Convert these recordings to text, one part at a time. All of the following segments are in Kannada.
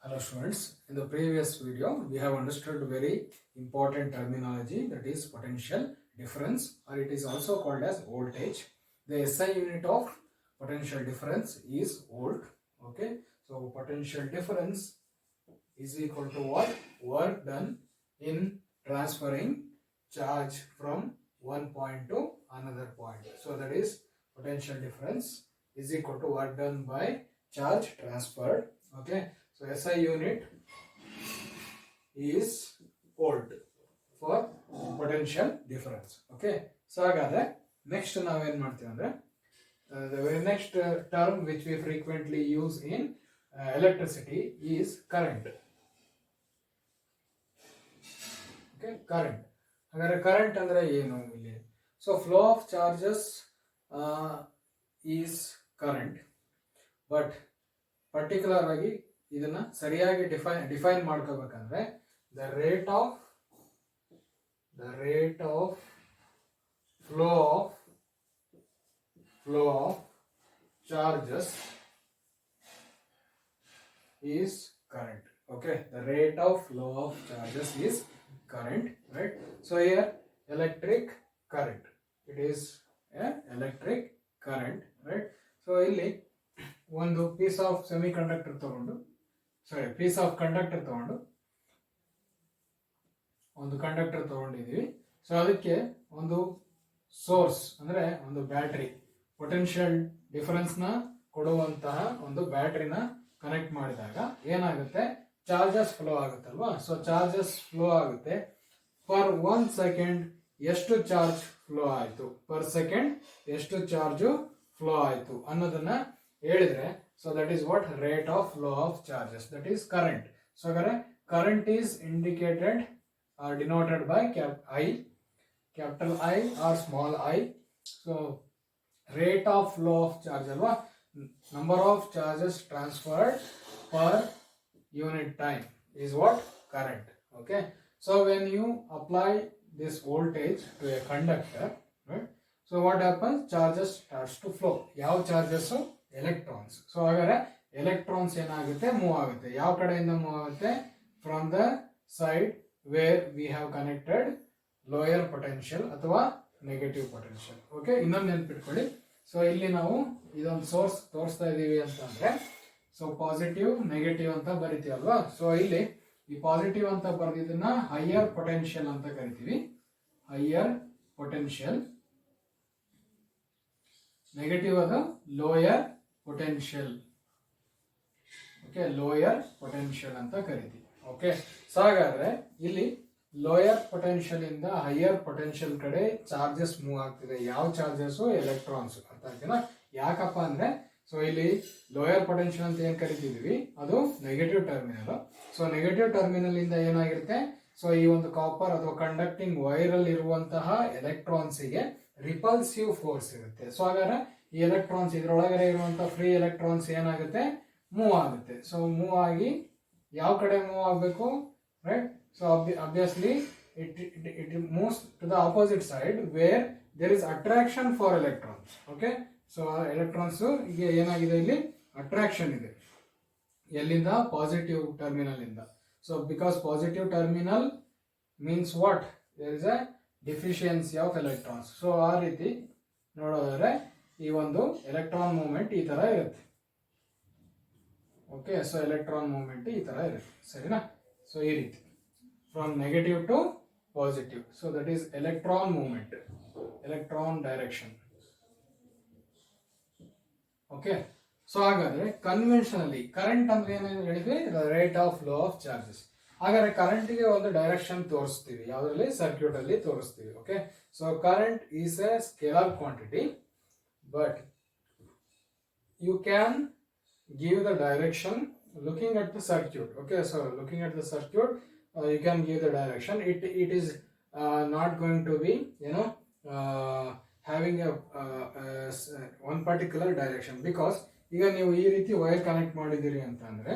Hello students, in the previous video we have understood very important terminology, that is potential difference, or it is also called as voltage. The SI unit of potential difference is volt. Okay, so potential difference is equal to what? Work done in transferring charge from one point to another point. So that is potential difference is equal to work done by charge transferred. Okay, so SI unit is volt for potential difference. Okay, so ಹಾಗಾದ್ರೆ next ನಾವೇನ್ ಮಾಡ್ತೀವಿ ಅಂದ್ರೆ the very next term which we frequently use in electricity is current. Okay, current. ಹಾಗಾದ್ರೆ current ಅಂದ್ರೆ ಏನು ಇಲ್ಲಿ? So flow of charges is current, but particular ಆಗಿ ಇದನ್ನ ಸರಿಯಾಗಿ define ಮಾಡ್ಕೋಬೇಕಂದ್ರೆ the rate of flow of charges is current. Okay, the rate of flow of charges is current, right? So here electric current, it is electric current, right? So ಇಲ್ಲಿ ಒಂದು ಪೀಸ್ ಆಫ್ ಸೆಮಿಕಂಡಕ್ಟರ್ ತಗೊಂಡು ಪೀಸ್ ಆಫ್ ಕಂಡಕ್ಟರ್ ತಗೊಂಡು ಒಂದು ಕಂಡಕ್ಟರ್ ತಗೊಂಡಿದೀವಿ. ಸೊ ಅದಕ್ಕೆ ಒಂದು ಸೋರ್ಸ್ ಅಂದ್ರೆ ಒಂದು ಬ್ಯಾಟ್ರಿ, ಪೊಟೆನ್ಷಿಯಲ್ ಡಿಫರೆನ್ಸ್ ನ ಕೊಡುವಂತಹ ಒಂದು ಬ್ಯಾಟ್ರಿನ ಕನೆಕ್ಟ್ ಮಾಡಿದಾಗ ಏನಾಗುತ್ತೆ? ಚಾರ್ಜಸ್ ಫ್ಲೋ ಆಗುತ್ತಲ್ವಾ? ಸೊ ಚಾರ್ಜಸ್ ಫ್ಲೋ ಆಗುತ್ತೆ. ಪರ್ 1 ಸೆಕೆಂಡ್ ಎಷ್ಟು ಚಾರ್ಜ್ ಫ್ಲೋ ಆಯ್ತು, ಪರ್ ಸೆಕೆಂಡ್ ಎಷ್ಟು ಚಾರ್ಜ್ ಫ್ಲೋ ಆಯ್ತು ಅನ್ನೋದನ್ನ ಹೇಳಿದ್ರೆ, so that is what rate of flow of charges, that is current. So ಹಾಗಾದ್ರೆ current is indicated or denoted by capital I or small I. So rate of flow of charge alwa, number of charges transferred per unit time is what? Current. Okay, so when you apply this voltage to a conductor, right, so what happens? Charges starts to flow. Yav charges? Electrons. So agare electrons enagutte move agutte. Yav kadeyinda move agutte? From the side where we have connected lower potential ಅಥವಾ ನೆಗೆಟಿವ್ ಪೊಟೆನ್ಷಿಯಲ್. ಓಕೆ, ಇನ್ನೊಂದು ನೆನ್ಪಿಟ್ಕೊಳ್ಳಿ. ಸೊ ಇಲ್ಲಿ ನಾವು ಇದೊಂದು ಸೋರ್ಸ್ ತೋರಿಸ್ತಾ ಇದೀವಿ ಅಂತಂದ್ರೆ, ಸೊ ಪಾಸಿಟಿವ್ ನೆಗೆಟಿವ್ ಅಂತ ಬರಿತೀವಲ್ವಾ? ಸೊ ಇಲ್ಲಿ ಈ ಪಾಸಿಟಿವ್ ಅಂತ ಬರೆದಿದ್ದನ್ನ ಹೈಯರ್ ಪೊಟೆನ್ಷಿಯಲ್ ಅಂತ ಕರಿತೀವಿ, ಹೈಯರ್ ಪೊಟೆನ್ಷಿಯಲ್. ನೆಗೆಟಿವ್ ಅದು lower potential. Okay, lower potential ಅಂತ ಕರಿತೀವಿ. ಓಕೆ, ಸೊ ಹಾಗಾದ್ರೆ ಇಲ್ಲಿ ಲೋಯರ್ ಪೊಟೆನ್ಷಿಯಲ್ ಇಂದ ಹೈಯರ್ ಪೊಟೆನ್ಷಿಯಲ್ ಕಡೆ ಚಾರ್ಜಸ್ ಮೂವ್ ಆಗ್ತಿದೆ. ಯಾವ ಚಾರ್ಜಸ್? ಎಲೆಕ್ಟ್ರಾನ್ಸ್. ಅರ್ಥ ಆಗ್ತೀನಾ? ಯಾಕಪ್ಪ ಅಂದ್ರೆ, ಸೊ ಇಲ್ಲಿ ಲೋಯರ್ ಪೊಟೆನ್ಷಿಯಲ್ ಅಂತ ಏನ್ ಕರಿತಿದೀವಿ ಅದು negative terminal. So negative terminal ಇಂದ ಏನಾಗಿರುತ್ತೆ? ಸೊ ಈ ಒಂದು ಕಾಪರ್ ಅಥವಾ ಕಂಡಕ್ಟಿಂಗ್ ವೈರ್ ಅಲ್ಲಿ ಇರುವಂತಹ ಎಲೆಕ್ಟ್ರಾನ್ಸ್ ಗೆ ರಿಪಲ್ಸಿವ್ ಫೋರ್ಸ್ ಇರುತ್ತೆ. ಸೊ ಹಾಗಾದ್ರೆ ಈ ಎಲೆಕ್ಟ್ರಾನ್ಸ್ ಇದ್ರೊಳಗಡೆ ಇರುವಂತಹ ಫ್ರೀ ಎಲೆಕ್ಟ್ರಾನ್ಸ್ ಏನಾಗುತ್ತೆ? ಮೂವ್ ಆಗುತ್ತೆ. ಸೊ ಮೂವ್ ಆಗಿ ಯಾವ ಕಡೆ ಮೂವ್ ಆಗಬೇಕು? Right. So obviously it moves to the opposite side where there is attraction for electrons. Okay, so electrons ಗೆ ಏನಾಗಿದೆ? ಇಲ್ಲಿ ಅಟ್ರಾಕ್ಷನ್ ಇದೆ. ಎಲ್ಲಿಂದ? ಪಾಸಿಟಿವ್ ಟರ್ಮಿನಲ್ ಇಂದ. So because positive terminal means what? There is a deficiency of electrons. So ಆ ರೀತಿ ನೋಡೋದಾದ್ರೆ ಈ ಒಂದು ಎಲೆಕ್ಟ್ರಾನ್ ಮೂವ್ಮೆಂಟ್ ಈ ತರ ಇರುತ್ತೆ. ಓಕೆ, ಸೊ ಎಲೆಕ್ಟ್ರಾನ್ ಮೂವ್ಮೆಂಟ್ ಈ ತರ ಇರುತ್ತೆ, ಸರಿನಾ? ಸೊ ಈ ರೀತಿ from negative to positive. So that is electron movement, electron direction. Okay, so ಹಾಗಾದ್ರೆ ಕನ್ವೆನ್ಷನಲಿ ಕರೆಂಟ್ ಅಂದ್ರೆ ಏನೇನು ಹೇಳಿದ್ವಿ? Rate of flow of charges. ಹಾಗಾದ್ರೆ ಕರೆಂಟ್ ಗೆ ಒಂದು ಡೈರೆಕ್ಷನ್ ತೋರಿಸ್ತೀವಿ, ಯಾವ್ದ್ರಲ್ಲಿ? ಸರ್ಕ್ಯೂಟ್ ಅಲ್ಲಿ ತೋರಿಸ್ತೀವಿ. Okay, so current is a scalar quantity, but you can give the direction looking at the circuit. Okay, so looking at the circuit you can give the direction. It is not going to be having a one particular direction, because ಈಗ ನೀವು ಈ ರೀತಿ ವೈರ್ ಕನೆಕ್ಟ್ ಮಾಡಿದಿರಿ ಅಂತ ಅಂದ್ರೆ,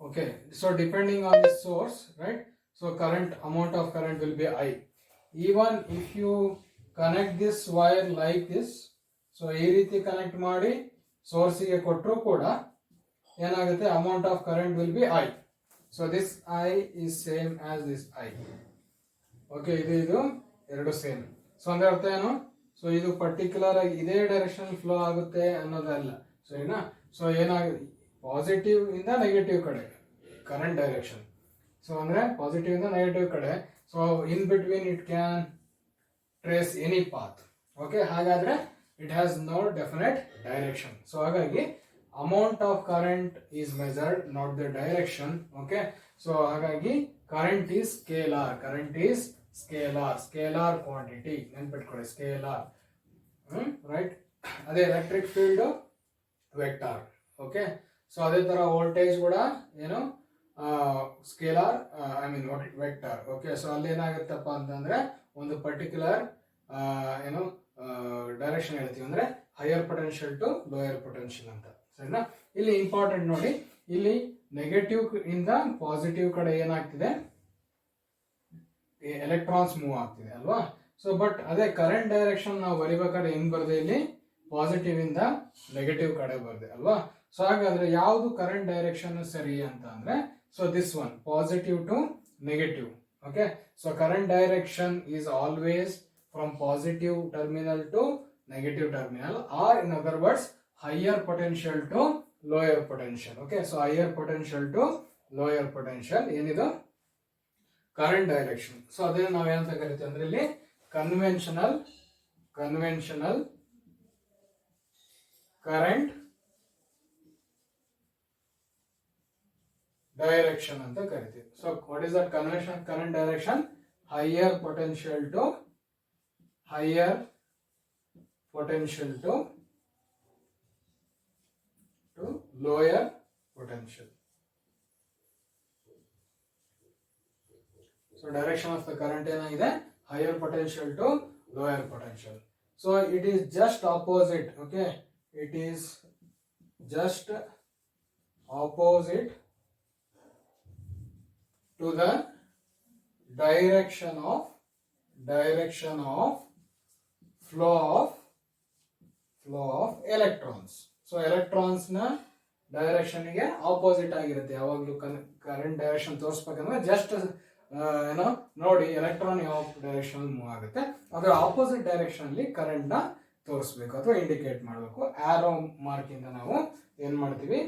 okay, so depending on the source, right, so current, amount of current will be I. Even if you connect this wire like this, so ಈ ರೀತಿ ಕನೆಕ್ಟ್ ಮಾಡಿ ಸೋರ್ಸಿಗೆ ಕೊಟ್ಟರು ಕೂಡ ಏನಾಗುತ್ತೆ, amount of current will be I. So this I is same as this I. Okay, ಇದು ಎರಡು ಸೇಮ್. ಸೊ ಅಂದ್ರೆ ಅರ್ಥ ಏನು? ಸೊ ಇದು ಪರ್ಟಿಕ್ಯುಲರ್ ಆಗಿ ಇದೇ ಡೈರೆಕ್ಷನ್ ಫ್ಲೋ ಆಗುತ್ತೆ ಅನ್ನೋದಲ್ಲ, ಸರಿನಾ? ಸೊ ಏನಾಗುತ್ತೆ, ಪಾಸಿಟಿವ್ ಇಂದ ನೆಗೆಟಿವ್ ಕಡೆ ಕರೆಂಟ್ ಡೈರೆಕ್ಷನ್. ಸೊ ಅಂದ್ರೆ ಪಾಸಿಟಿವ್ ಇಂದ ನೆಗೆಟಿವ್ ಕಡೆ. So in between it can trace any path. Okay, ಹಾಗಾದ್ರೆ it has no definite direction. So ಹಾಗಾಗಿ amount of current is measured, not the direction. Okay, so ಹಾಗಾಗಿ current is scalar. Current is scalar quantity, ನೆನ್ಪಿಟ್ಕೊಳ್ಳಿ, ಸ್ಕೇಲಾರ್. ರೈಟ್. ಅದೇ electric field vector. Okay, so ಅದೇ ತರ ವೋಲ್ಟೇಜ್ ಕೂಡ ಏನು scalar, I mean vector. Okay, so ಅಲ್ಲಿ ಏನಾಗುತ್ತಪ್ಪ ಅಂತಂದ್ರೆ ಒಂದು ಪರ್ಟಿಕ್ಯುಲರ್ ಏನು ಡೈರೆಕ್ಷನ್ ಹೇಳ್ತೀವಿ, ಅಂದ್ರೆ higher potential to lower potential ಅಂತ, ಸರಿನಾ? ಇಲ್ಲಿ ಇಂಪಾರ್ಟೆಂಟ್ ನೋಡಿ, ಇಲ್ಲಿ ನೆಗೆಟಿವ್ ಇಂದ ಪಾಸಿಟಿವ್ ಕಡೆ ಏನಾಗ್ತಿದೆ, ಎಲೆಕ್ಟ್ರಾನ್ಸ್ ಮೂವ್ ಆಗ್ತಿದೆ ಅಲ್ವಾ? ಸೊ ಬಟ್ ಅದೇ ಕರೆಂಟ್ ಡೈರೆಕ್ಷನ್ ನಾವು ಬರಿಬೇಕಾದ್ರೆ ಹೆಂಗ್ ಬರ್ದೆ, ಇಲ್ಲಿ ಪಾಸಿಟಿವ್ ಇಂದ ನೆಗೆಟಿವ್ ಕಡೆ ಬರ್ದೆ ಅಲ್ವಾ? ಸೊ ಹಾಗಾದ್ರೆ ಯಾವುದು ಕರೆಂಟ್ ಡೈರೆಕ್ಷನ್ ಸರಿ ಅಂತ ಅಂದ್ರೆ, so this one, positive to negative. Okay, so current direction is always from positive terminal to negative terminal, or in other words higher potential to lower potential. Okay, so higher potential to lower potential ಏನಿದು ಕರೆಂಟ್ ಡೈರೆಕ್ಷನ್. ಸೊ ಅದನ್ನ ನಾವೇನಂತ ಕರಿತೀವಿ ಅಂದ್ರೆ ಇಲ್ಲಿ ಕನ್ವೆನ್ಷನಲ್ ಕರೆಂಟ್ ಡೈರೆಕ್ಷನ್ ಅಂತ ಕರಿತೀವಿ. So what is that conventional current direction? Higher potential to lower potential. So direction of the current ಏನಾಗಿದೆ, higher potential to lower potential. So it is just opposite. Okay, it is just opposite to the direction of flow of electrons. So electrons na direction ಗೆ ಆಪೋಸಿಟ್ ಆಗಿರುತ್ತೆ ಯಾವಾಗಲೂ. ಕರೆಂಟ್ ಡೈರೆಕ್ಷನ್ ತೋರಿಸ್ಬೇಕಂದ್ರೆ ಜಸ್ಟ್ ಏನೋ ನೋಡಿ ಎಲೆಕ್ಟ್ರಾನ್ ಯಾವ ಡೈರೆಕ್ಷನ್ ಮೂವ್ ಆಗುತ್ತೆ ಅದರ ಆಪೋಸಿಟ್ ಡೈರೆಕ್ಷನ್ ಅಲ್ಲಿ ಕರೆಂಟ್ ನ ತೋರಿಸ್ಬೇಕು ಅಥವಾ ಇಂಡಿಕೇಟ್ ಮಾಡಬೇಕು. ಆರೋ ಮಾರ್ಕ್ ಇಂದ ನಾವು ಏನ್ ಮಾಡ್ತೀವಿ,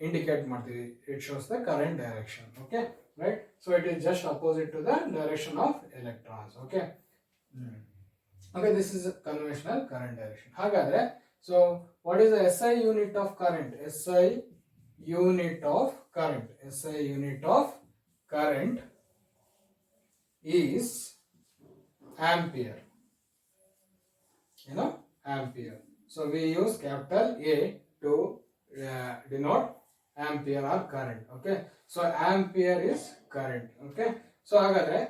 ಇಂಡಿಕೇಟ್ ಮಾಡ್ತೀವಿ. It shows the current direction. Okay, right. So it is just opposite to the direction of electrons. Okay, okay, this is conventional current direction. ಹಾಗಾದ್ರೆ so what is the SI unit of current? SI unit of current is ampere. Ampere. So we use capital A to denote ampere or current. Okay, so ampere is current. Okay, so hagadre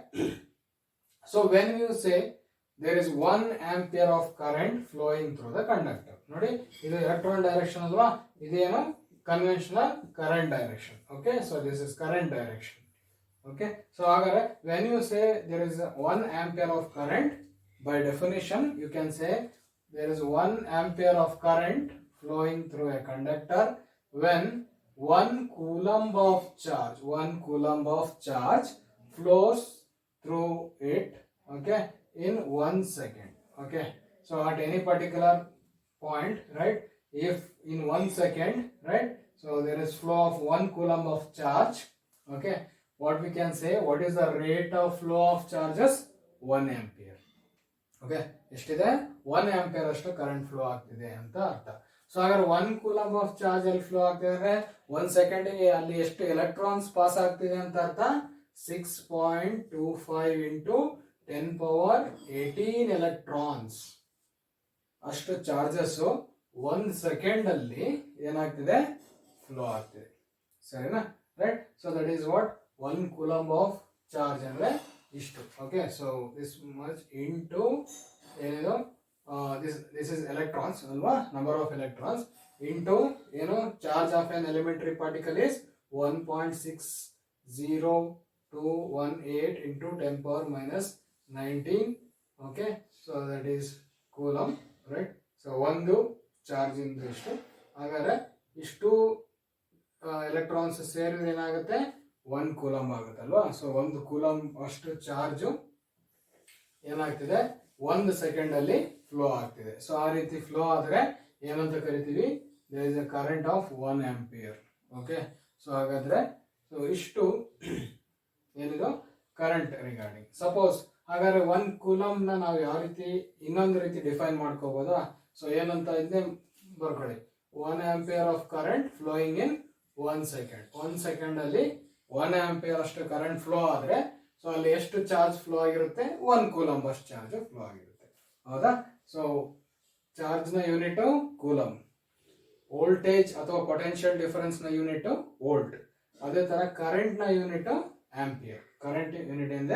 so when you say there is 1 ampere of current flowing through the conductor, nodi idu electron direction alva, ideno conventional current direction. Okay, so this is current direction. Okay, so when you say there is 1 ampere of current, by definition you can say there is 1 ampere of current flowing through a conductor when 1 coulomb of charge flows through it, okay, in 1 second. Okay, so at any particular point, right, if in 1 second, right, so there is flow of 1 coulomb of charge. Okay, what we can say, what is the rate of flow of charges? 1 ampere. Okay, ಎಷ್ಟಿದೆ? 1 ampere ಅಷ್ಟು ಕರೆಂಟ್ ಫ್ಲೋ ಆಗ್ತಿದೆ ಅಂತ ಅರ್ಥ. ಸೊ ಹಾಗಾದ್ರೆ 1 ಕೂಲಂಬ್ ಆಫ್ ಚಾರ್ಜ್ ಅಲ್ಲಿ ಫ್ಲೋ ಆಗ್ತಿದೆ ಅಂದ್ರೆ 1 ಸೆಕೆಂಡಿಗೆ ಅಲ್ಲಿ ಎಷ್ಟು ಎಲೆಕ್ಟ್ರಾನ್ಸ್ ಪಾಸ್ ಆಗ್ತಿದೆ ಅಂತ ಅರ್ಥ? 6.25 into 10 power 18 electrons ಅಷ್ಟು ಚಾರ್ಜಸ್ 1 ಸೆಕೆಂಡ್ ಅಲ್ಲಿ ಏನಾಗ್ತಿದೆ, ಫ್ಲೋ ಆಗ್ತಿದೆ. ಸರಿನಾ? Right. So that is what 1 coulomb of charge ಅಂದ್ರೆ ಇಷ್ಟು. Okay, so this much into ಏನಿದು this is electrons ಅಲ್ವಾ, number of electrons into ಏನು charge of an elementary particle is 1.60218 into 10 power minus 19. Okay, so that is coulomb, right? So ಒಂದು ಚಾರ್ಜ್ ಇಂದ ಇಷ್ಟು. ಹಾಗಾದ್ರೆ ಇಷ್ಟು ಎಲೆಕ್ಟ್ರಾನ್ಸ್ ಸೇರಿದ್ರೆ ಏನಾಗುತ್ತೆ 1 ಕೂಲಂಬ್ ಆಗುತ್ತಲ್ವಾ. ಸೊ 1 ಕೂಲಂಬ್ ಅಷ್ಟು ಚಾರ್ಜ್ ಏನಾಗ್ತಿದೆ 1 ಸೆಕೆಂಡ್ ಅಲ್ಲಿ ಫ್ಲೋ ಆಗ್ತಿದೆ. ಸೊ ಆ ರೀತಿ ಫ್ಲೋ ಆದ್ರೆ ಏನಂತ ಕರಿತೀವಿ, there is a current of 1 ampere. Okay, so ಹಾಗಾದ್ರೆ ಸೊ ಇಷ್ಟು ಏನಿದು ಕರೆಂಟ್ ರಿಗಾರ್ಡಿಂಗ್. ಸಪೋಸ್ ಹಾಗಾದ್ರೆ 1 ಕೂಲಂಬ್ ನ ನಾವು ಯಾವ ರೀತಿ ಇನ್ನೊಂದು ರೀತಿ ಡಿಫೈನ್ ಮಾಡ್ಕೋಬಹುದಾ? ಸೊ ಏನಂತ ಇದನ್ನೇ ಬರ್ಕೊಳ್ಳಿ, 1 ampere of current flowing in 1 second. 1 second ಅಲ್ಲಿ 1 ಆಂಪಿಯರ್ ಅಷ್ಟು ಕರೆಂಟ್ ಫ್ಲೋ ಆದ್ರೆ ಸೊ ಅಲ್ಲಿ ಎಷ್ಟು ಚಾರ್ಜ್ ಫ್ಲೋ ಆಗಿರುತ್ತೆ, 1 ಕೂಲಂಬ್ ಅಷ್ಟು ಚಾರ್ಜ್ ಫ್ಲೋ ಆಗಿರುತ್ತೆ. ಹೌದಾ? ಸೊ ಚಾರ್ಜ್ ನ ಯೂನಿಟ್ ಕೂಲಂಬ್, ವೋಲ್ಟೇಜ್ ಅಥವಾ ಪೊಟೆನ್ಶಿಯಲ್ ಡಿಫರೆನ್ಸ್ ನ ಯೂನಿಟ್ ವೋಲ್ಟ್, ಅದೇ ತರ ಕರೆಂಟ್ ನ ಯೂನಿಟ್ ಆಂಪಿಯರ್. ಕರೆಂಟ್ ಯೂನಿಟ್ ಇಂದ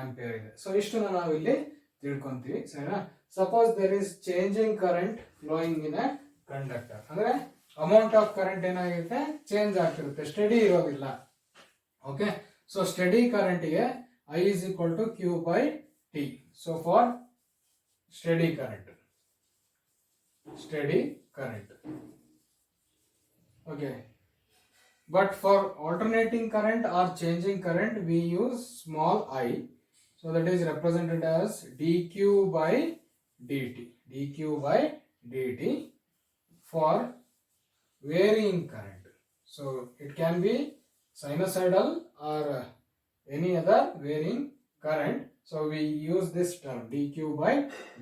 ಆಂಪಿಯರ್ ಇದೆ. ಸೊ ಇಷ್ಟನ್ನ ನಾವು ಇಲ್ಲಿ ತಿಳ್ಕೊಂತೀವಿ, ಸರಿನಾ? Suppose there is changing current flowing in a conductor, ಅಂದ್ರೆ ಅಮೌಂಟ್ ಆಫ್ ಕರೆಂಟ್ ಏನಾಗಿರುತ್ತೆ, ಚೇಂಜ್ ಆಗ್ತಿರುತ್ತೆ, ಸ್ಟಡಿ ಇರೋದಿಲ್ಲ. ಓಕೆ, ಸೊ ಸ್ಟಡಿ ಕರೆಂಟ್ ಗೆ I is equal to Q by T. So for steady current, okay, but for alternating current or changing current we use small I, so that is represented as dq by dt for varying current. So it can be sinusoidal or any other varying current. So we use this term dq by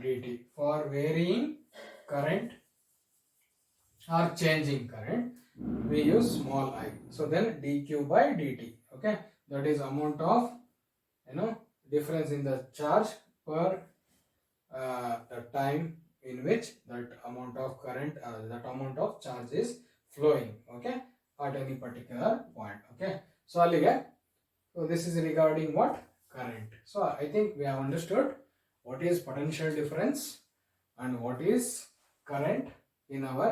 dt for varying current or changing current. We use small I. So then dq by dt. Okay, that is amount of difference in the charge per the time in which that amount of current, that amount of charge is flowing. Okay, at any particular point. Okay, so allige. So this is regarding what? Current. So I think we have understood what is potential difference and what is current in our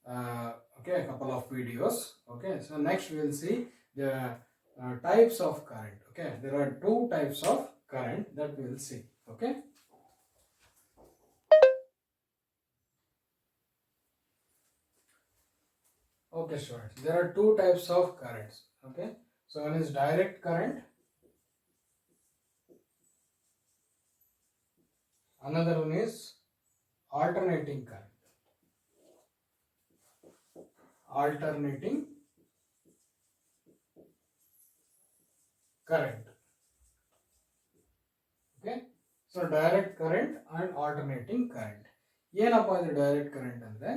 a couple of videos. Okay, so next we will see the types of current. Okay, there are 2 types of current that we will see. Okay, students, there are 2 types of currents. Okay, so one is direct current, another one is alternating current. Okay, so direct current and alternating current. ಏನಪ್ಪ ಇದು ಡೈರೆಕ್ಟ್ ಕರೆಂಟ್ ಅಂದ್ರೆ,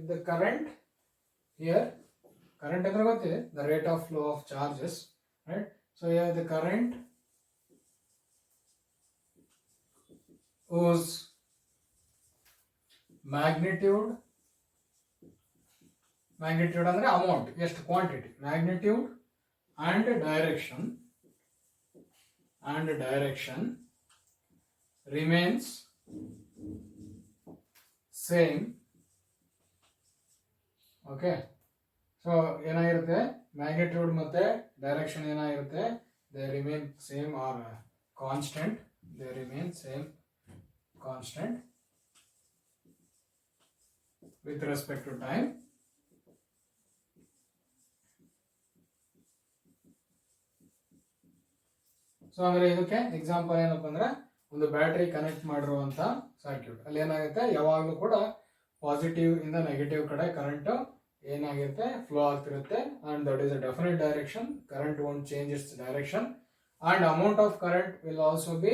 the current here, current ಅಂದ್ರೆ ಗೊತ್ತಿದೆ, the rate of flow of charges, right? So here the current whose magnitude ಅಂದ್ರೆ ಅಮೌಂಟ್, ಎಷ್ಟು quantity, magnitude and direction remains same. Okay, so ಏನಾಗಿರುತ್ತೆ, ಮ್ಯಾಗ್ನಿಟ್ಯೂಡ್ ಮತ್ತೆ ಡೈರೆಕ್ಷನ್ ಏನಾಗಿರುತ್ತೆ, they remain same or constant, with respect to time. So ಅಂದ್ರೆ ಇದಕ್ಕೆ ಎಕ್ಸಾಂಪಲ್ ಏನಪ್ಪ ಅಂದ್ರೆ, ಒಂದು ಬ್ಯಾಟರಿ ಕನೆಕ್ಟ್ ಮಾಡಿರುವಂತ ಸರ್ಕ್ಯೂಟ್ ಅಲ್ಲಿ ಏನಾಗುತ್ತೆ, ಯಾವಾಗಲೂ ಕೂಡ ಪಾಸಿಟಿವ್ ಇಂದ ನೆಗೆಟಿವ್ ಕಡೆ ಕರೆಂಟ್ ಏನಾಗಿರುತ್ತೆ, ಫ್ಲೋ ಆಗ್ತಿರುತ್ತೆ. And that is a definite direction, current won't change its direction and amount of current will also be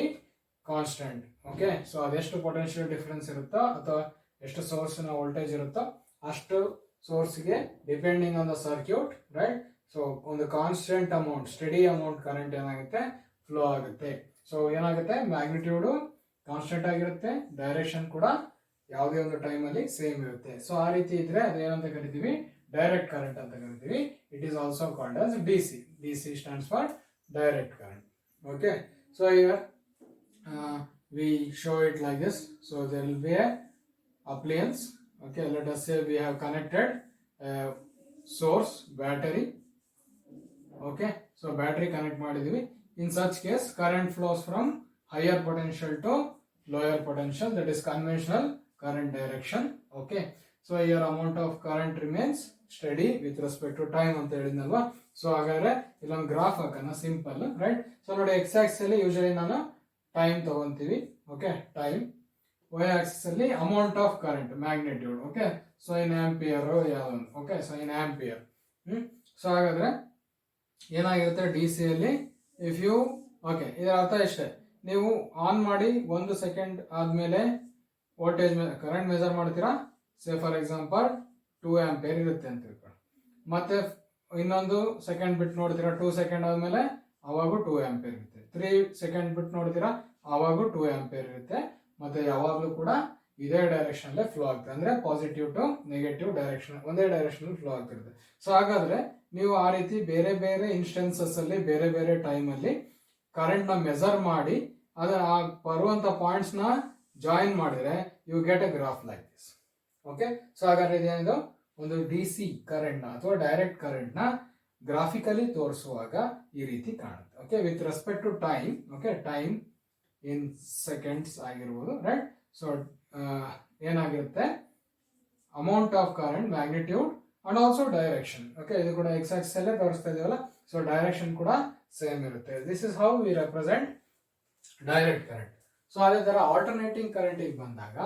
constant. Okay, so ಅದೆಷ್ಟು ಪೊಟೆನ್ಶಿಯಲ್ ಡಿಫರೆನ್ಸ್ ಇರುತ್ತೋ ಅಥವಾ ಎಷ್ಟು ಸೋರ್ಸ್ ನ ವೋಲ್ಟೇಜ್ ಇರುತ್ತೋ ಅಷ್ಟು ಸೋರ್ಸ್ಗೆ depending on the circuit, right? So ಒಂದು constant amount, steady amount current ಏನಾಗುತ್ತೆ, ಫ್ಲೋ ಆಗುತ್ತೆ. ಸೊ ಏನಾಗುತ್ತೆ, ಮ್ಯಾಗ್ನಿಟ್ಯೂಡ್ ಕಾನ್ಸ್ಟೆಂಟ್ ಆಗಿರುತ್ತೆ, ಡೈರೆಕ್ಷನ್ ಕೂಡ ಯಾವುದೇ ಒಂದು ಟೈಮ್ ಅಲ್ಲಿ ಸೇಮ್ ಇರುತ್ತೆ. ಸೊ ಆ ರೀತಿ ಇದ್ರೆ ಅದೇನಂತ ಕರಿತೀವಿ, ಡೈರೆಕ್ಟ್ ಕರೆಂಟ್ ಅಂತ ಕರಿತೀವಿ. It is also called as DC. DC stands for direct current. Okay, so here we show it like this. So there will be a appliance. Okay, let us say we have connected a source, battery. Okay, so battery connect ಮಾಡಿದೀವಿ. In such case current flows from higher potential to lower potential, that is conventional current direction. Okay, so here amount of current remains steady with respect to time ಅಂತ ಹೇಳಿದ್ನಲ್ವಾ. ಸೊ ಹಾಗಾದ್ರೆ ಇಲ್ಲೊಂದು ಗ್ರಾಫ್ ಹಾಕೋಣ ಸಿಂಪಲ್, ರೈಟ್. ಸೊ ನೋಡಿ ಎಕ್ಸ್ ಆಕ್ಸಿಸ್ ಅಲ್ಲಿ ಯೂಶಲಿ ನಾನು ಟೈಮ್ ತಗೊಂತೀವಿ, ಓಕೆ, ಟೈಮ್. ವೈ ಆಕ್ಸಿಸ್ ಅಲ್ಲಿ amount of current magnitude, okay. So in ampere ಯಾವ್ದೊಂದು, okay. So in ampere. So ಹಾಗಾದ್ರೆ ಏನಾಗಿರುತ್ತೆ ಡಿ ಸಿ ಅಲ್ಲಿ, ಇಫ್ ಯು, ಓಕೆ, ಇದರ ಅರ್ಥ ಇಷ್ಟೇ, ನೀವು ಆನ್ ಮಾಡಿ 1 ಸೆಕೆಂಡ್ ಆದ್ಮೇಲೆ ವೋಲ್ಟೇಜ್ ಕರೆಂಟ್ ಮೆಜರ್ ಮಾಡ್ತೀರಾ. ಸೇ ಫಾರ್ ಎಕ್ಸಾಂಪಲ್ 2 ಆಂಪಿಯರ್ ಇರುತ್ತೆ ಅಂತ ತಿಳ್ಕೊಳ್ಳಿ. ಮತ್ತೆ ಇನ್ನೊಂದು ಸೆಕೆಂಡ್ ಬಿಟ್ಟು ನೋಡ್ತೀರಾ, 2 ಸೆಕೆಂಡ್ ಆದ್ಮೇಲೆ ಅವಾಗೂ 2 ಆಂಪಿಯರ್ ಇರುತ್ತೆ. 3 ಸೆಕೆಂಡ್ ಬಿಟ್ಟು ನೋಡ್ತೀರಾ, ಅವಾಗೂ 2 ಆಂಪಿಯರ್ ಇರುತ್ತೆ. ಮತ್ತೆ ಯಾವಾಗಲೂ ಕೂಡ ಇದೇ ಡೈರೆಕ್ಷನ್ ಅಲ್ಲೇ ಫ್ಲೋ ಆಗ್ತದೆ, ಅಂದ್ರೆ ಪಾಸಿಟಿವ್ ಟು ನೆಗೆಟಿವ್ ಡೈರೆಕ್ಷನ್, ಒಂದೇ ಡೈರೆಕ್ಷನ್ ಫ್ಲೋ ಆಗ್ತಿರುತ್ತೆ. ಸೊ ಹಾಗಾದ್ರೆ ನೀವು ಆ ರೀತಿ ಬೇರೆ ಬೇರೆ ಇನ್ಸ್ಟೆನ್ಸಸ್ ಅಲ್ಲಿ ಬೇರೆ ಬೇರೆ ಟೈಮ್ ಅಲ್ಲಿ ಕರೆಂಟ್ ನ ಮೆಜರ್ ಮಾಡಿ ಅದರ ಆ ಬರುವಂತ ಪಾಯಿಂಟ್ಸ್ ನ ಜಾಯಿನ್ ಮಾಡಿದ್ರೆ you get a graph like this, okay. So ಹಾಗಾದ್ರೆ ಇದೇನಿದು ಒಂದು ಡಿ ಸಿ ಕರೆಂಟ್ ನ ಅಥವಾ ಡೈರೆಕ್ಟ್ ಕರೆಂಟ್ ನ ಗ್ರಾಫಿಕಲಿ ತೋರಿಸುವಾಗ ಈ ರೀತಿ ಕಾಣುತ್ತೆ, okay, with respect to time, okay. Time in seconds ಆಗಿರ್ಬೋದು, ರೈಟ್. ಸೊ ಏನಾಗಿರುತ್ತೆ amount of current, magnitude and also direction, okay. ಇದು ಕೂಡ ಎಕ್ಸ್ ಆಕ್ಸಿಸ್ ಅಲ್ಲೇ ತೋರಿಸ್ತಾ ಇದೀವಲ್ಲ, ಸೊ ಡೈರೆಕ್ಷನ್ ಕೂಡ ಸೇಮ್ ಇರುತ್ತೆ. This is how we represent direct current. So ಅದೇ ತರ ಆಲ್ಟರ್ನೇಟಿಂಗ್ ಕರೆಂಟ್ ಬಂದಾಗ,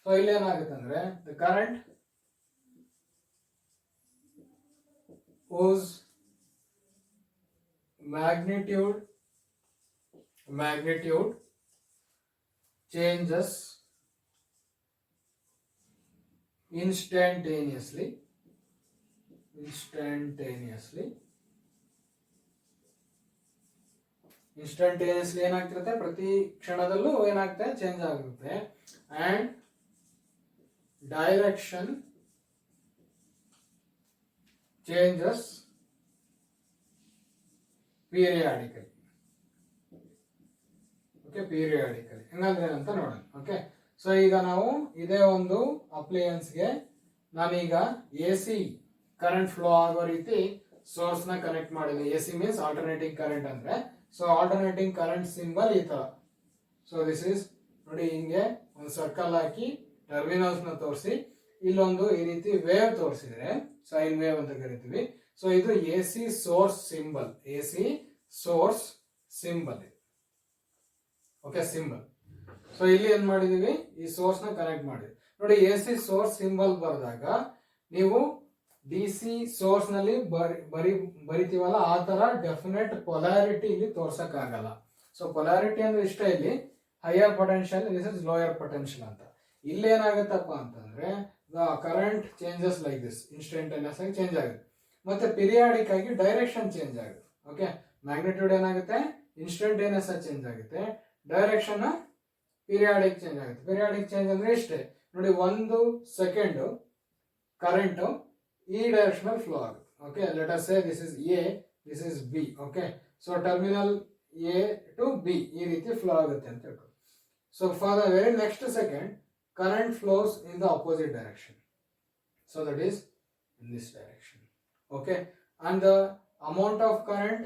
ಸೊ ಇಲ್ಲಿ ಏನಾಗುತ್ತೆ ಅಂದ್ರೆ the current whose magnitude changes instantaneously ಏನಾಗ್ತಿರುತ್ತೆ, ಪ್ರತಿ ಕ್ಷಣದಲ್ಲೂ ಏನಾಗುತ್ತೆ, ಚೇಂಜ್ ಆಗುತ್ತೆ. And direction changes periodically, okay, periodically ಹಂಗಂದ್ರೆ ಏನಂತ ನೋಡೋಣ, ಓಕೆ. ಸೊ ಈಗ ನಾವು ಇದೇ ಒಂದು ಅಪ್ಲಯನ್ಸ್ಗೆ ನಾನೀಗ ಎ ಸಿ ಕರೆಂಟ್ ಫ್ಲೋ ಆಗೋ ರೀತಿ ಸೋರ್ಸ್ ನ ಕನೆಕ್ಟ್ ಮಾಡಿದೆ. A C means alternating current ಅಂದ್ರೆ. ಸೊ ಆಲ್ಟರ್ನೇಟಿಂಗ್ ಕರೆಂಟ್ ಸಿಂಬಲ್ ಈ ತರ. ಸೊ ದಿಸ್ ಇಸ್ ನೋಡಿ, ಹಿಂಗೆ ಒಂದು ಸರ್ಕಲ್ ಹಾಕಿ ಟರ್ಮಿನಲ್ಸ್ ನ ತೋರಿಸಿ ಇಲ್ಲೊಂದು ಈ ರೀತಿ ವೇವ್ ತೋರಿಸಿದ್ರೆ ಸೈನ್ ವೇವ್ ಅಂತ ಕರಿತೀವಿ. ಸೊ ಇದು A C source symbol, A C source symbol, okay, symbol. So ಇಲ್ಲಿ ಏನ್ ಮಾಡಿದೀವಿ, ಈ ಸೋರ್ಸ್ ನ ಕನೆಕ್ಟ್ ಮಾಡಿದ್ವಿ. ನೋಡಿ, ಎ ಸಿ ಸೋರ್ಸ್ ಸಿಂಬಲ್ ಬರೆದಾಗ ನೀವು ಡಿ ಸಿ ಸೋರ್ಸ್ ನಲ್ಲಿ ಬರಿತೀವಲ್ಲ, ಆ ತರ ಡೆಫಿನೆಟ್ ಪೊಲಾರಿಟಿ ಇಲ್ಲಿ ತೋರ್ಸಕ್ ಆಗಲ್ಲ. ಸೊ ಪೊಲಾರಿಟಿ ಅಂದ್ರೆ ಇಷ್ಟ, ಇಲ್ಲಿ higher potential, this is lower potential ಅಂತ. ಇಲ್ಲಿ ಏನಾಗುತ್ತಪ್ಪ ಅಂತಂದ್ರೆ the current changes like this, instantaneous ಆಗಿ ಚೇಂಜ್ ಆಗುತ್ತೆ. ಮತ್ತೆ ಪಿರಿಯಾಡಿಕ್ ಆಗಿ ಡೈರೆಕ್ಷನ್ ಚೇಂಜ್ ಆಗುತ್ತೆ, ಓಕೆ. ಮ್ಯಾಗ್ನಿಟ್ಯೂಡ್ ಏನಾಗುತ್ತೆ, ಇನ್ಸ್ಟಂಟೇನಿಯಸ್ ಆಗಿ ಚೇಂಜ್ ಆಗುತ್ತೆ. ಡೈರೆಕ್ಷನ್ ಪಿರಿಯಾಡಿಕ್ ಚೇಂಜ್ ಆಗುತ್ತೆ. ಪಿರಿಯಾಡಿಕ್ ಚೇಂಜ್ ಅಂದ್ರೆ ಇಷ್ಟೇ ನೋಡಿ, 1 ಸೆಕೆಂಡ್ ಕರೆಂಟ್ ಈ ಡೈರೆಕ್ಷನ್ ಅಲ್ಲಿ ಫ್ಲೋ ಆಗುತ್ತೆ, okay. Let us say this is A, this is B, okay. So terminal A to B ಈ ರೀತಿ ಫ್ಲೋ ಆಗುತ್ತೆ ಅಂತ ಹೇಳ್ಕೊಂಡು. So for the very next second current flows in the opposite direction, so that is in this direction, okay. And the amount of current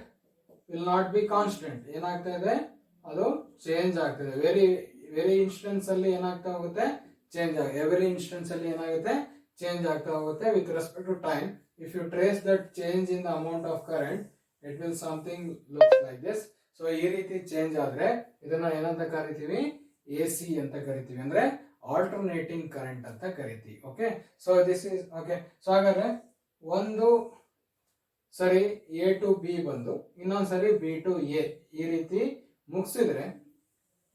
will not be constant, ಏನಾಗ್ತಾ ಇದೆ, ಅದು ಚೇಂಜ್ ಆಗ್ತದೆ. ವೆರಿ ಇನ್ಸ್ಟೆನ್ಸ್ ಅಲ್ಲಿ ಏನಾಗ್ತಾ ಹೋಗುತ್ತೆ, ಚೇಂಜ್ ಆಗುತ್ತೆ. ಎವ್ರಿ ಇನ್ಸ್ಟೆನ್ಸ್ ಅಲ್ಲಿ ಏನಾಗುತ್ತೆ, ಚೇಂಜ್ ಆಗ್ತಾ ಹೋಗುತ್ತೆ with respect to time. If you trace that change in the amount of current, it will something looks like this. So ಈ ರೀತಿ ಚೇಂಜ್ ಆದ್ರೆ ಇದನ್ನ ಏನಂತ ಕರಿತೀವಿ, ಎ ಸಿ ಅಂತ ಕರಿತೀವಿ, ಅಂದ್ರೆ ಆಲ್ಟರ್ನೇಟಿಂಗ್ ಕರೆಂಟ್ ಅಂತ ಕರಿತೀವಿ, okay. So this is okay. So ಹಾಗಾದ್ರೆ ಒಂದು ಸರಿ ಎ ಟು ಬಿ ಬಂದು ಇನ್ನೊಂದ್ಸರಿ ಬಿ ಟು ಎ ಈ ರೀತಿ ಮುಗಿಸಿದ್ರೆ,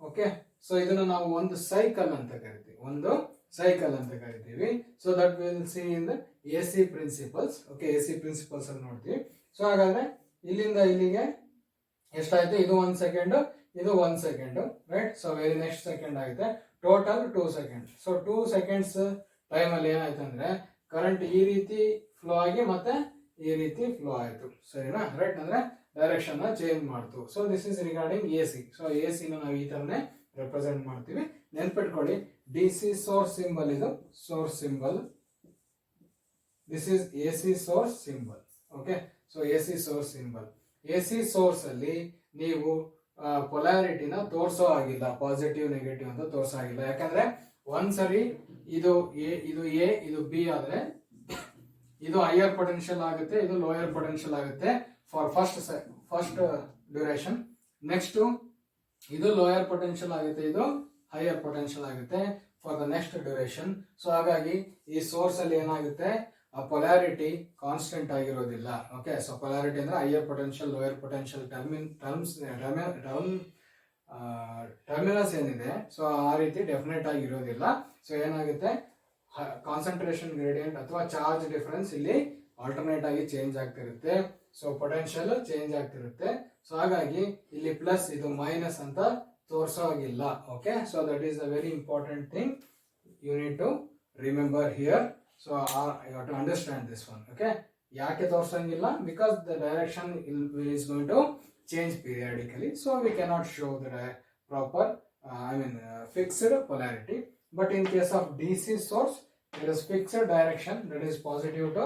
ಓಕೆ. ಸೊ ಇದನ್ನ ನಾವು ಒಂದು ಸೈಕಲ್ ಅಂತ ಕರಿತೀವಿ, so that will see in the A C principles, okay. A C principles ಅಲ್ಲಿ ನೋಡ್ತೀವಿ. ಸೊ ಹಾಗಾದ್ರೆ ಇಲ್ಲಿಂದ ಇಲ್ಲಿಗೆ ಎಷ್ಟಾಯ್ತು, ಇದು 1 ಸೆಕೆಂಡ್, ಇದು 1 second, right. So very next second ಆಗುತ್ತೆ, total 2 second. So 2 seconds time ಅಲ್ಲಿ ಏನಾಯ್ತು ಅಂದ್ರೆ ಕರೆಂಟ್ ಈ ರೀತಿ ಫ್ಲೋ ಆಗಿ ಮತ್ತೆ ಈ ರೀತಿ ಫ್ಲೋ ಆಯ್ತು, ಸರಿನಾ, ರೈಟ್. ಅಂದ್ರೆ ಡೈರೆಕ್ಷನ್ ನ ಚೇಂಜ್ ಮಾಡ್ತು. So this is regarding A C. So A C ನಾವು ಈ ತರನೇ ರೆಪ್ರೆಸೆಂಟ್ ಮಾಡ್ತೀವಿ. ನೆನ್ಪಿಟ್ಕೊಳ್ಳಿ, ಡಿ ಸಿ ಸೋರ್ಸ್ ಸಿಂಬಲ್, ಇದು source symbol, this is A C source symbol, okay. So A C source symbol, A C source ಅಲ್ಲಿ ನೀವು ಪೊಲಾರಿಟಿನ ತೋರ್ಸೋ ಆಗಿಲ್ಲ, ಪಾಸಿಟಿವ್ ನೆಗೆಟಿವ್ ಅಂತ ತೋರ್ಸೋ ಆಗಿಲ್ಲ. ಯಾಕಂದ್ರೆ ಒಂದ್ಸರಿ ಇದು ಇದು ಬಿ ಆದ್ರೆ ಇದು ಹೈಯರ್ ಪೊಟೆನ್ಷಿಯಲ್ ಆಗುತ್ತೆ, ಇದು ಲೋಯರ್ ಪೊಟೆನ್ಷಿಯಲ್ ಆಗುತ್ತೆ ಫಾರ್ ಫಸ್ಟ್ ಡ್ಯೂರೇಷನ್. ನೆಕ್ಸ್ಟ್ ಇದು ಲೋಯರ್ ಪೊಟೆನ್ಷಿಯಲ್ ಆಗುತ್ತೆ, ಇದು ಹೈಯರ್ ಪೊಟೆನ್ಷಿಯಲ್ ಆಗುತ್ತೆ for the next duration. So ಹಾಗಾಗಿ ಈ ಸೋರ್ಸ್ ಅಲ್ಲಿ ಏನಾಗುತ್ತೆ, ಆ ಪೊಲಾರಿಟಿ ಕಾನ್ಸ್ಟೆಂಟ್ ಆಗಿರೋದಿಲ್ಲ. ಓಕೆ, ಸೊ ಪೊಲಾರಿಟಿ ಅಂದ್ರೆ higher potential lower potential terminals ಏನಿದೆ, ಸೊ ಆ ರೀತಿ ಡೆಫಿನೆಟ್ ಆಗಿರೋದಿಲ್ಲ. ಸೊ ಏನಾಗುತ್ತೆ, ಕಾನ್ಸಂಟ್ರೇಷನ್ ಗ್ರೇಡಿಯಂಟ್ ಅಥವಾ ಚಾರ್ಜ್ ಡಿಫರೆನ್ಸ್ ಇಲ್ಲಿ ಆಲ್ಟರ್ನೇಟ್ ಆಗಿ ಚೇಂಜ್ ಆಗ್ತಿರುತ್ತೆ. ಸೊ ಪೊಟೆನ್ಷಿಯಲ್ ಚೇಂಜ್ ಆಗ್ತಿರುತ್ತೆ. ಸೊ ಹಾಗಾಗಿ ಇಲ್ಲಿ ಪ್ಲಸ್ ಇದು ಮೈನಸ್ ಅಂತ ತೋರಿಸೋಗಿಲ್ಲ. Okay, so that is a very important thing you need to remember here. So you have to understand this one. Okay, ಯಾಕೆ ತೋರಿಸಂಗಿಲ್ಲ? Because the direction is going to change periodically, so we cannot show the proper fixed polarity. But in case of DC source, there is fixed direction, that is positive to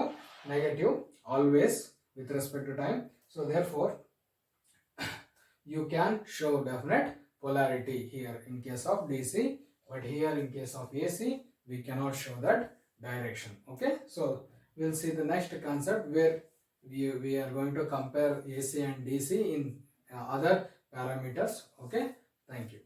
negative always with respect to time. So therefore you can show definite polarity here in case of DC, but here in case of AC we cannot show that direction. Okay, so we'll see the next concept where we are going to compare AC and DC in other parameters. Okay, thank you.